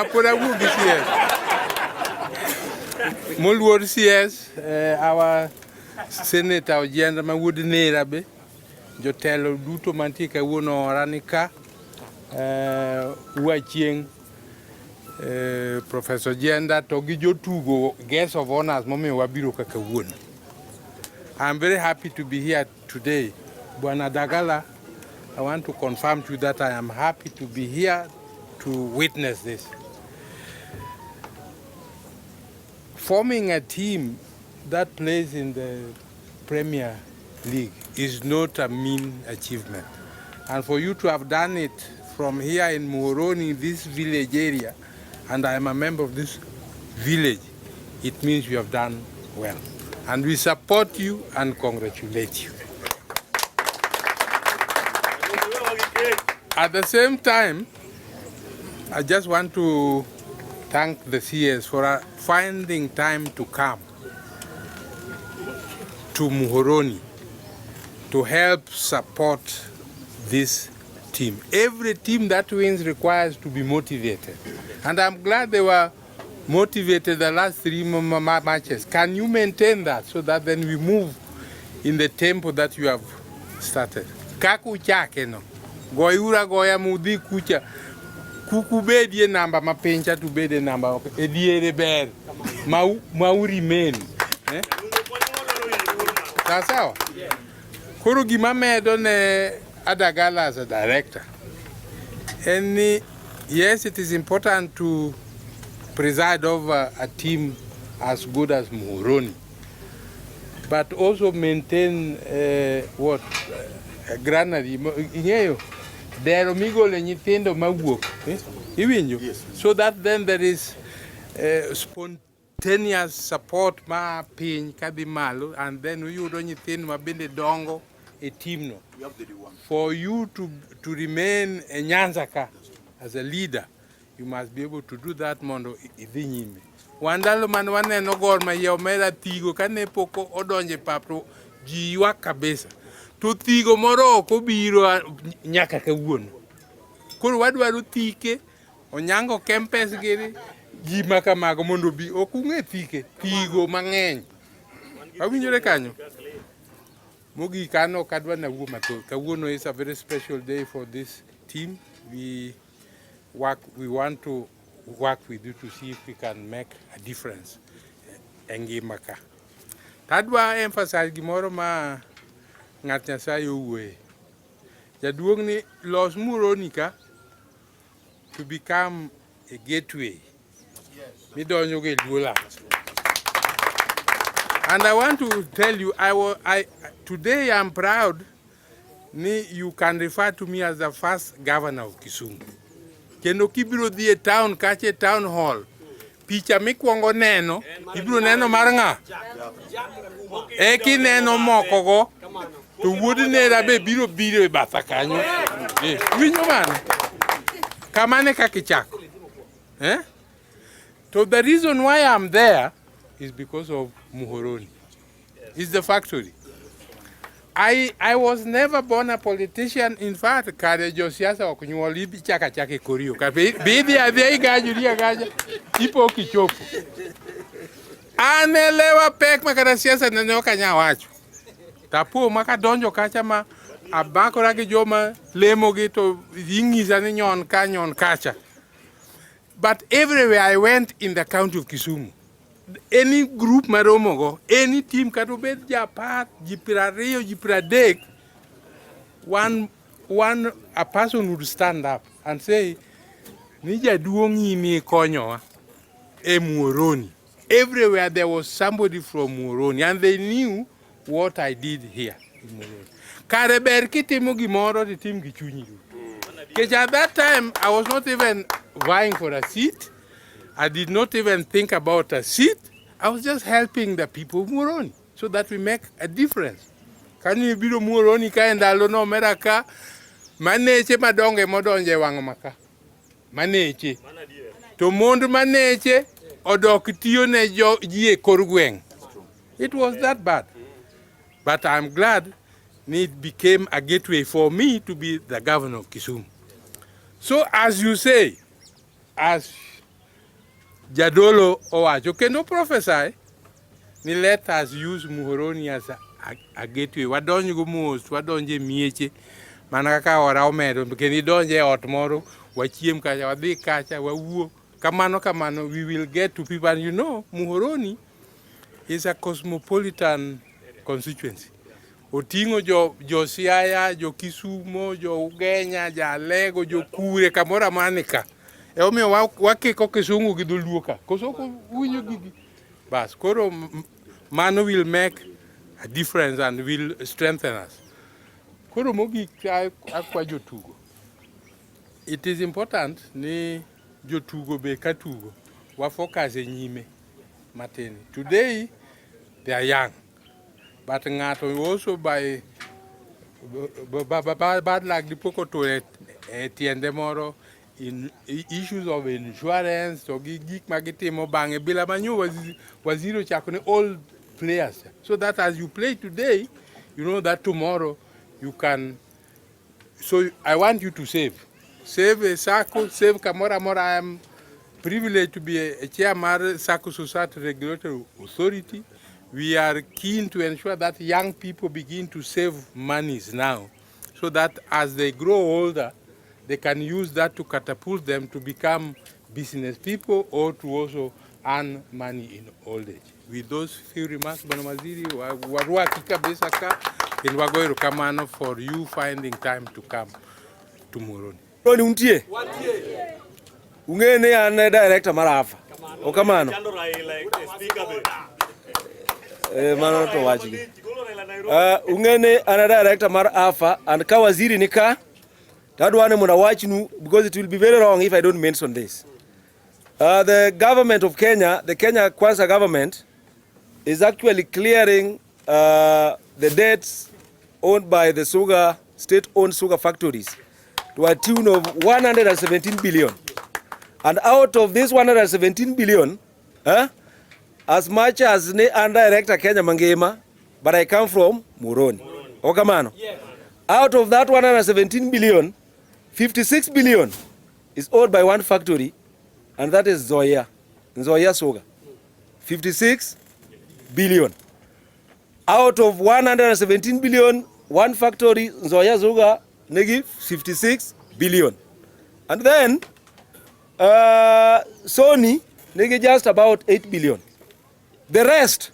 put a wood CS. Mulwood CS, our Senator Ojienda ma wood nera be. Jotelo duto mantie kawuono oranika. Uachieng, Professor Ojienda to gi jotugo guest of honors momiyo wabiro kaka wuono. I'm very happy to be here today. Bwana Dagala, I want to confirm to you that I am happy to be here to witness this. Forming a team that plays in the Premier League is not a mean achievement. And for you to have done it from here in Muhoroni, this village area, and I am a member of this village, it means you have done well. And we support you and congratulate you. At the same time, I just want to thank the CS for finding time to come to Muhoroni to help support this team. Every team that wins requires to be motivated. And I'm glad they were motivated the last 3 matches. Can you maintain that so that then we move in the tempo that you have started? Kaku chake no. Goyura goya mudi kucha. Kukubedie namba mapencha to bede namba. Ediere ber. Mauri men. Sawa? Kuru gimamedo ne Adagala as a director. And yes, it is important to preside over a team as good as Muhoroni, but also maintain granary. Dero migo le nyithindo mawuok. So that then there is spontaneous support ma piny kadhi malo, and then we uyudo nyithindo mabende dongo a team no. For you to remain a Nyanzaka as a leader, you must be able to do that mondo idhi nyime. Wandalo man waneno gor ma yao mera thigo kane poko odonje papro ji ywak kabisa. To thigo moro ok obiro nyaka kawuono. Koro wadwaro thike, onyango kempes giri, ji makamago mondo bi ok ung'e thike, thigo mang'eny. Awinjore kanyo? Mogi kano kadwa na wuo mathoth. Kawuono is a very special day for this team. We want to work with you to see if we can make a difference. Engimaka. Tadwa emphasize gimoro ma ng'at Nyasaye owuoye. Jaduong' ni los Muhoroni ka to become a gateway. Midonjo ge duola. And I want to tell you, today I'm proud you can refer to me as the first governor of Kisumu. Kendo kibiro dhi e town kache town hall, picha mikwongo neno, ibiro neno mar ng'a? Eki neno moko go, to wuod nera be biro e batha kanyo. Winjo mano? Kamane kakichako. So the reason why I'm there is because of Muhoroni. It's the factory. I was never born a politician. In fact, kare josiasa okunyuol ibi chaka korio. Bidhi adhi gajuria gaja ipo kichopo. Anelewa pek makara siasa nene okanya wacho. Tapo maka donjo kacha ma abakora gi joma lemo gi to ingisa ni nyon kacha. But everywhere I went in the county of Kisumu, any group maromogo, any team katobet japar, jipirario, jipiradek, a person would stand up and say, Nija duongi ni konyo e Muhoroni. Everywhere there was somebody from Muhoroni, and they knew what I did here in Muhoroni. Kareber kitimo gimoro the team gichunyi. Because at that time, I was not even vying for a seat. I did not even think about a seat. I was just helping the people of Muhoroni so that we make a difference. Can you be Muhoroni ka endalo no meraka maneche madonge modonje wang maka. Maneche. To mond maneche odok tiyo ne ji e kor gweng. It was that bad. But I'm glad it became a gateway for me to be the governor of Kisumu. So as you say, as jadolo owacho kendo prophesy ni let us use Muhoroni as a gateway. Wadonjgo mos, wadonje mieche mana kaka ora omedo kendo idonje ot moro wachiem kacha wadhi kacha wawuo kamano we will get to people. And you know, Muhoroni is a cosmopolitan constituency. Otingo jo Siaya, jo Kisumo, jo Ugenya, Jalego, jo Kure, kamora manika. Omiyo wakiko Kisungu gi dholuo ka. Koso winjo gigi. Bas, koro mano will make a difference and will strengthen us. Koro mogik akwa jotugo. It is important ni jotugo be katugo wa focus e nyime matini. Today they are young, but ngato also by bad luck dipoko to tiende moro in issues of insurance to gik magitimo bange bila manyo waziro chako ne all players, so that as you play today you know that tomorrow you can. So I want you to save a SACCO, save kamora mora. I am privileged to be a chairman SACCO Society Regulatory Authority. We are keen to ensure that young people begin to save monies now, so that as they grow older, they can use that to catapult them to become business people or to also earn money in old age. With those few remarks, Bwana Waziri, warua kika besaka, in wagoiro kamano for you finding time to come to Muhoroni. Roni untie? Ungene ane director marafa. Okamano. Mano to wachi. Ungene ane director marafa and ka waziri nika. Tadwane muna wachinu because it will be very wrong if I don't mention this. The government of Kenya, the Kenya Kwanza government, is actually clearing the debts owned by the sugar, state-owned sugar factories to a tune of 117 billion. And out of this 117 billion, as much as under Director Kenya Mangema, but I come from Muhoroni. Okamano. Yes. Out of that 117 billion, 56 billion is owned by one factory, and that is Zoya Sugar. 56 billion. Out of 117 billion, one factory, Zoya Sugar, negative 56 billion. And then Sony, negative just about 8 billion. The rest,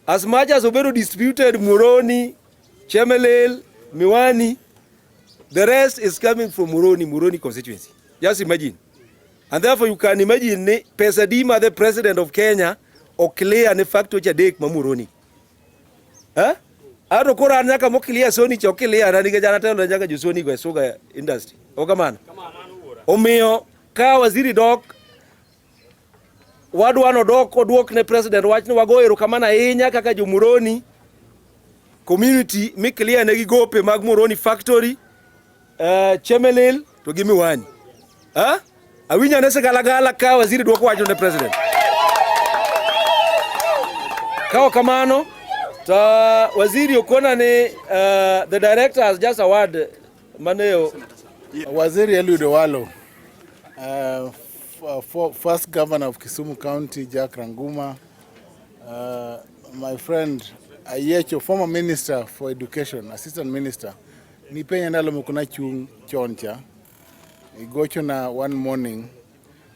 as much as Obedo distributed Muhoroni, Chemelil, Miwani, the rest is coming from Muhoroni constituency. Just imagine. And therefore you can imagine Pesa Dima, the president of Kenya, or clear and factory chadek Muhoroni. Ato kora nyaka mo clear Sony cho clear na niga jana telo nyaka ju Sony go sugar industry. Okamano. Omiyo ka waziri dok wadwano dok odwok ne president wachni wagoero kamana inya kaka jo Muhoroni community mi clear ne gigope mag Muhoroni factory Chemelil to give me one. Awinya nese galagala ka waziri dwoko wacho ne president. Kao kamano ta waziri okona ne the director has just award maneo Waziri Owalo, first governor of Kisumu County, Jack Ranguma, my friend Ayecho, former minister for education, assistant minister, ni penye ndalo mukuna chung choncha, igocho na one morning,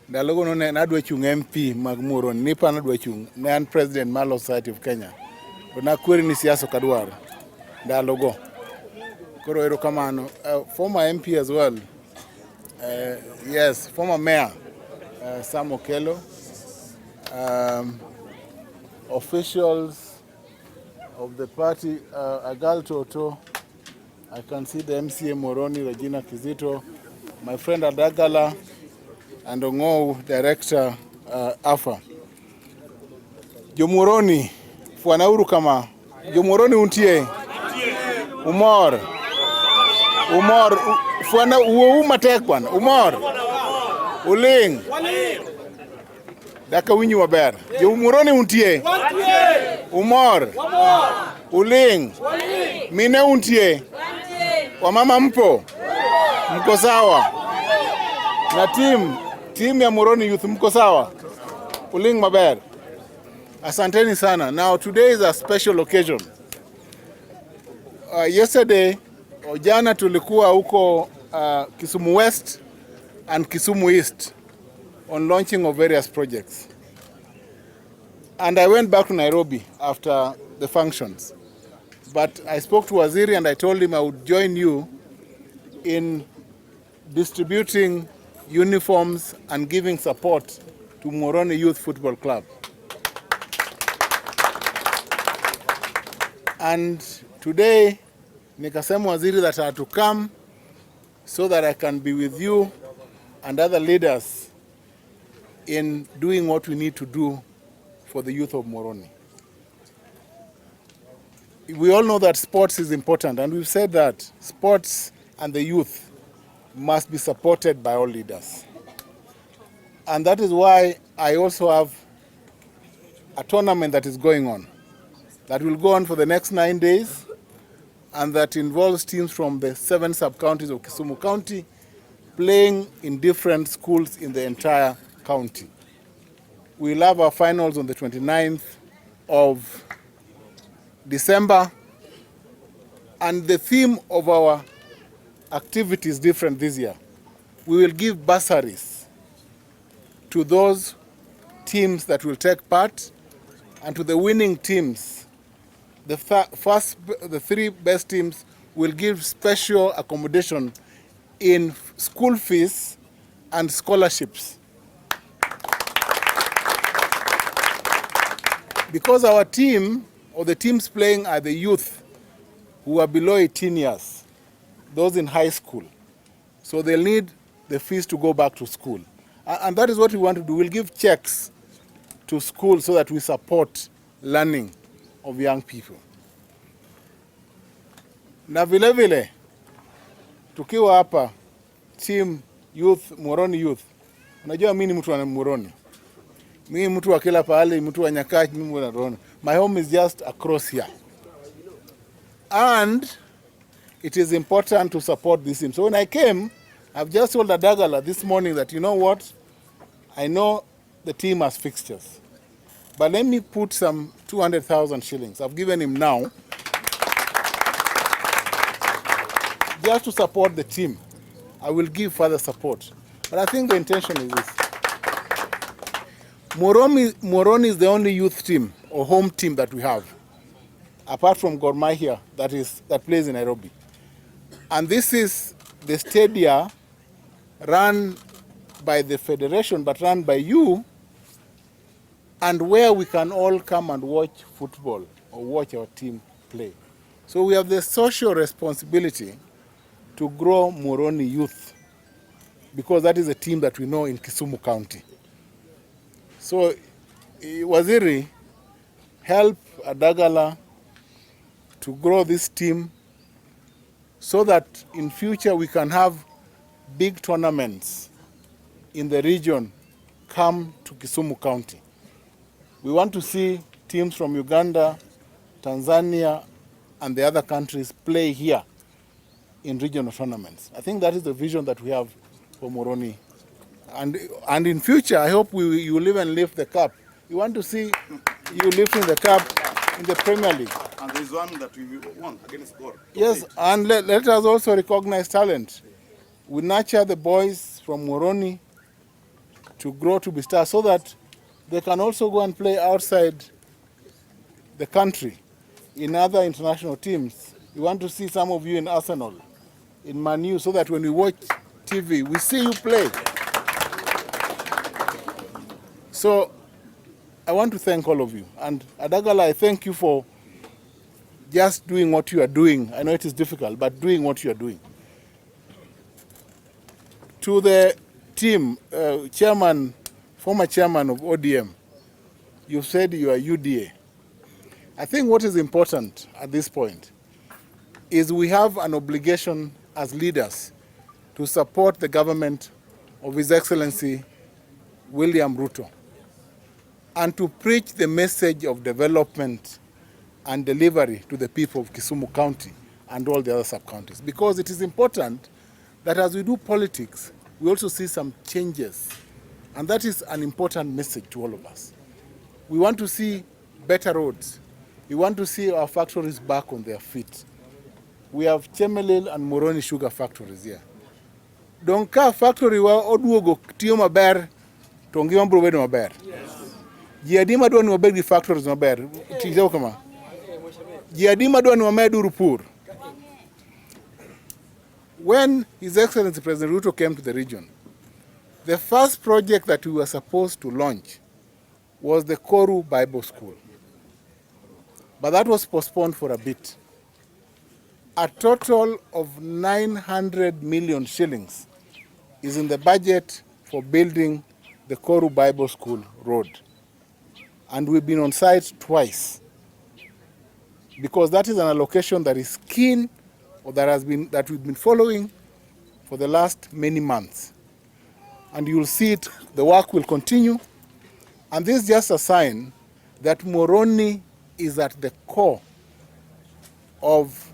ndalogo no nadwe chung MP mag Muhoroni, nipa nadwe chung, ne an president Malo Society of Kenya, na kweri ni siasa kadwaro, ndalogo. Koro ero kamano, former MP as well, yes, former mayor, Sam Okello, officials of the party, Agal Toto, I can see the MCA Muhoroni, Regina Kizito, my friend Adagala, and Ongo, director, AFA. Jo Muhoroni, fuanauru kama, Jo Muhoroni untie, umor, fuana umatek bwana, umor, uling, daka winyi waber, Jo Muhoroni untie, umor, uling, mine untie, wamama mpo, mko sawa, na team Team ya Moroni Youth mko sawa? Uling maber. Asanteni sana. Now today is a special occasion. Yesterday, jana tulikuwa huko Kisumu West and Kisumu East on launching of various projects. And I went back to Nairobi after the functions. But I spoke to Waziri and I told him I would join you in distributing uniforms and giving support to Moroni Youth Football Club. And today, nikasema Waziri that I had to come so that I can be with you and other leaders in doing what we need to do for the youth of Moroni. We all know that sports is important, and we've said that sports and the youth must be supported by all leaders. And that is why I also have a tournament that is going on, that will go on for the next 9 days, and that involves teams from the 7 sub-counties of Kisumu County playing in different schools in the entire county. We'll have our finals on the 29th of December, and the theme of our activity is different this year. We will give bursaries to those teams that will take part, and to the winning teams, the 3 best teams will give special accommodation in school fees and scholarships. Because our team, or the teams playing, are the youth who are below 18 years, those in high school. So they'll need the fees to go back to school. And that is what we want to do. We'll give checks to schools so that we support learning of young people. Na vile vile, tukiwa hapa, team youth, Moroni Youth, unajua mimi ni mtu wa Moroni. Mimi mtu wa kila pahali, mtu wa Nyakach, mimi wa Moroni. My home is just across here. And it is important to support this team. So when I came, I've just told Adagala this morning that, you know what, I know the team has fixtures, but let me put some 200,000 shillings. I've given him now, just to support the team. I will give further support. But I think the intention is this. Moroni is the only youth team or home team that we have, apart from Gor Mahia that plays in Nairobi. And this is the stadia run by the federation, but run by you, and where we can all come and watch football or watch our team play. So we have the social responsibility to grow Moroni Youth, because that is a team that we know in Kisumu County. So Waziri, help Adagala to grow this team so that in future we can have big tournaments in the region come to Kisumu County. We want to see teams from Uganda, Tanzania, and the other countries play here in regional tournaments. I think that is the vision that we have for Moroni. And in future, I hope you will even lift the cup. We want to see you lifting the cup in the Premier League. And there is one that we won against God. Yes, and let us also recognize talent. We nurture the boys from Moroni to grow to be stars so that they can also go and play outside the country in other international teams. We want to see some of you in Arsenal, in Man U, so that when we watch TV, we see you play. So I want to thank all of you. And Adagala, I thank you for just doing what you are doing. I know it is difficult, but doing what you are doing. To the team, former chairman of ODM, you said you are UDA. I think what is important at this point is we have an obligation as leaders to support the government of His Excellency William Ruto, and to preach the message of development and delivery to the people of Kisumu County and all the other sub-counties. Because it is important that as we do politics, we also see some changes And that is an important message to all of us. We want to see better roads. We want to see our factories back on their feet. We have Chemelil and Moroni sugar factories here. Donka factory wa oduogo tiyo maber to ngima bro bedo maber. Ji adima dwa ni wabed gi factories maber. Tijao kama. Ji adima dwa ni wamed uru pur. When His Excellency President Ruto came to the region, the first project that we were supposed to launch was the Koru Bible School. But that was postponed for a bit. A total of 900 million shillings is in the budget for building the Koru Bible School road. And we've been on site twice, because that is an allocation that is keen, or that we've been following for the last many months. And you'll see it, the work will continue. And this is just a sign that Moroni is at the core of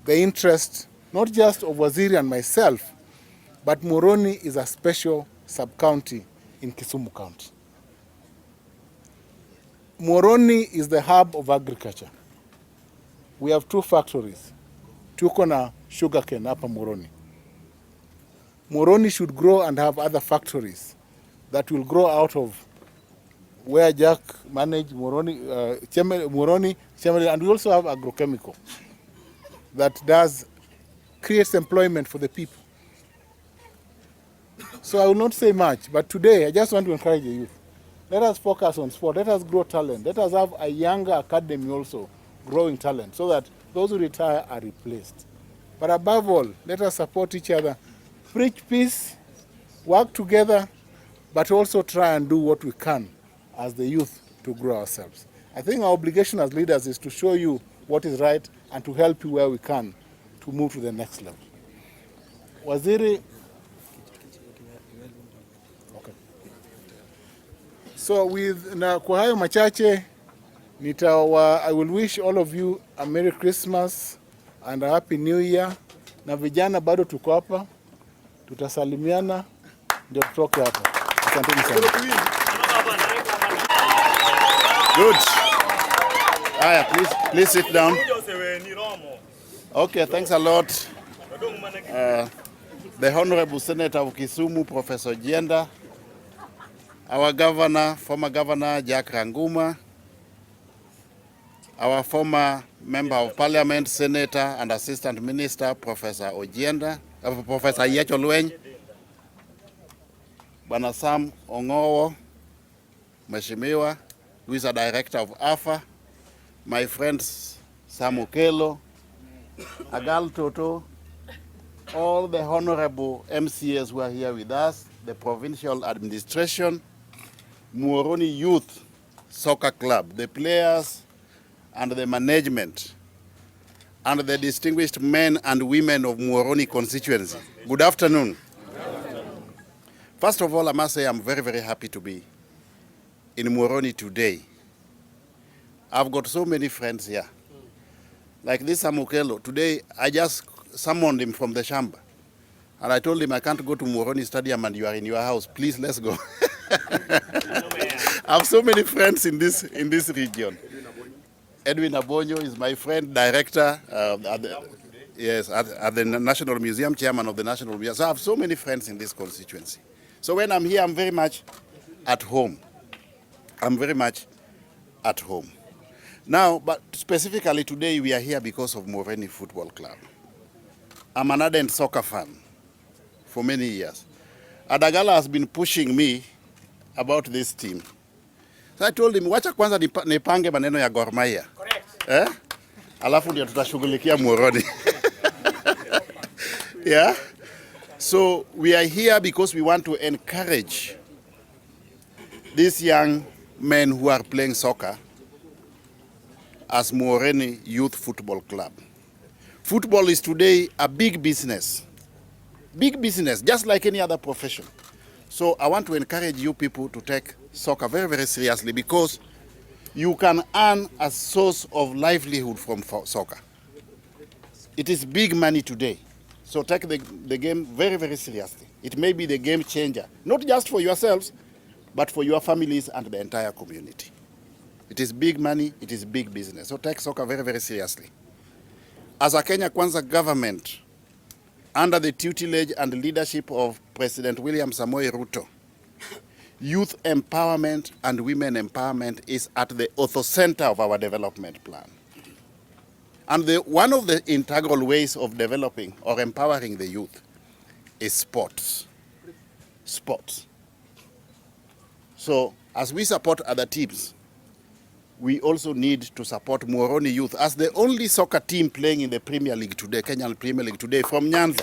the interest, not just of Waziri and myself, but Moroni is a special sub-county in Kisumu County. Moroni is the hub of agriculture. We have 2 factories. Tuko na sugarcane hapa Moroni. Moroni should grow and have other factories that will grow out of where Jack managed Moroni, and we also have agrochemical that creates employment for the people. So I will not say much, but today I just want to encourage the youth. Let us focus on sport. Let us grow talent. Let us have a younger academy also growing talent, so that those who retire are replaced. But above all, let us support each other, preach peace, work together, but also try and do what we can as the youth to grow ourselves. I think our obligation as leaders is to show you what is right and to help you where we can to move to the next level. Waziri. Okay. So kwa hayo machache, I will wish all of you a Merry Christmas and a Happy New Year. Na vijana bado tuko hapa, tutasalimiana ndio tutoke hapa. Asanteni sana. Good. Aya, please sit down. Okay, thanks a lot. The Honorable Senator of Kisumu, Professor Ojienda, our governor, former governor Jack Ranguma, our former member of parliament, senator and assistant minister, Professor Ojienda, Professor Lueny, Bwana Sam Ongowo, Mheshimiwa, who is a director of AFA, my friends Sam Okelo, Agal Toto, all the honorable MCAs who are here with us, the provincial administration, Moroni Youth Soccer Club, the players and the management, and the distinguished men and women of Moroni constituency. Good afternoon. First of all, I must say I'm very, very happy to be in Moroni today. I've got so many friends here. Like this Samukelo, today I just summoned him from the Shamba. And I told him I can't go to Moroni Stadium and you are in your house. Please, let's go. I have so many friends in this region. Edwin Abonyo is my friend, director at the National Museum, chairman of the National Museum. So I have so many friends in this constituency. So when I'm here, I'm very much at home. I'm very much at home. Now, but specifically today, we are here because of Moroni Football Club. I'm an ardent soccer fan for many years. Adagala has been pushing me about this team. So I told him, wacha kwanza nipange maneno ya Gor Mahia. Correct. Alafu ndio tutashughulikia Moroni. Yeah? So we are here because we want to encourage these young men who are playing soccer as Moroni Youth Football Club. Football is today a big business. Big business, just like any other profession. So I want to encourage you people to take soccer very, very seriously, because you can earn a source of livelihood from soccer. It is big money today. So take the game very, very seriously. It may be the game changer, not just for yourselves, but for your families and the entire community. It is big money, it is big business. So take soccer very, very seriously. As a Kenya Kwanza government, under the tutelage and leadership of President William Samoei Ruto, youth empowerment and women empowerment is at the center of our development plan. And one of the integral ways of developing or empowering the youth is sports. Sports. So as we support other teams, we also need to support Muhoroni youth as the only soccer team playing in the Premier League today, Kenyan Premier League today, from Nyanza.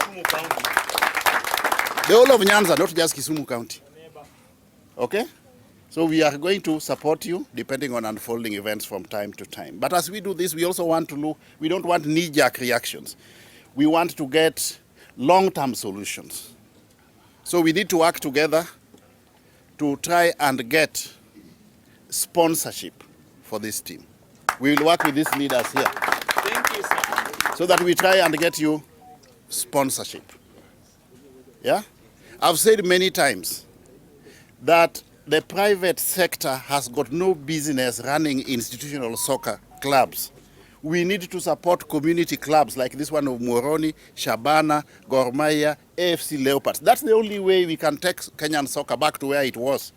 The whole of Nyanza, not just Kisumu County. Okay? So we are going to support you depending on unfolding events from time to time. But as we do this, we also want to look, we don't want knee-jerk reactions. We want to get long-term solutions. So we need to work together to try and get sponsorship for this team. We will work with these leaders here. Thank you, sir. So that we try and get you sponsorship. Yeah? I've said many times that the private sector has got no business running institutional soccer clubs. We need to support community clubs like this one of Muhoroni, Shabana, Gor Mahia, AFC Leopards. That's the only way we can take Kenyan soccer back to where it was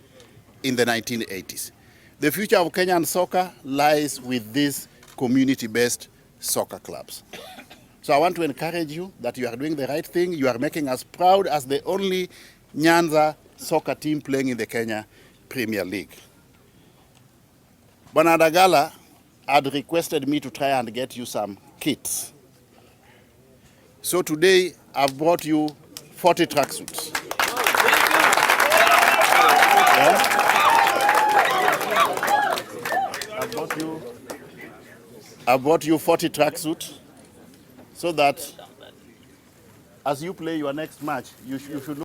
in the 1980s. The future of Kenyan soccer lies with these community-based soccer clubs. So I want to encourage you that you are doing the right thing. You are making us proud as the only Nyanza soccer team playing in the Kenya Premier League. Bwana Dagala had requested me to try and get you some kits. So today I've brought you 40 tracksuits. Yeah? I brought you 40 tracksuits so that as you play your next match, you should look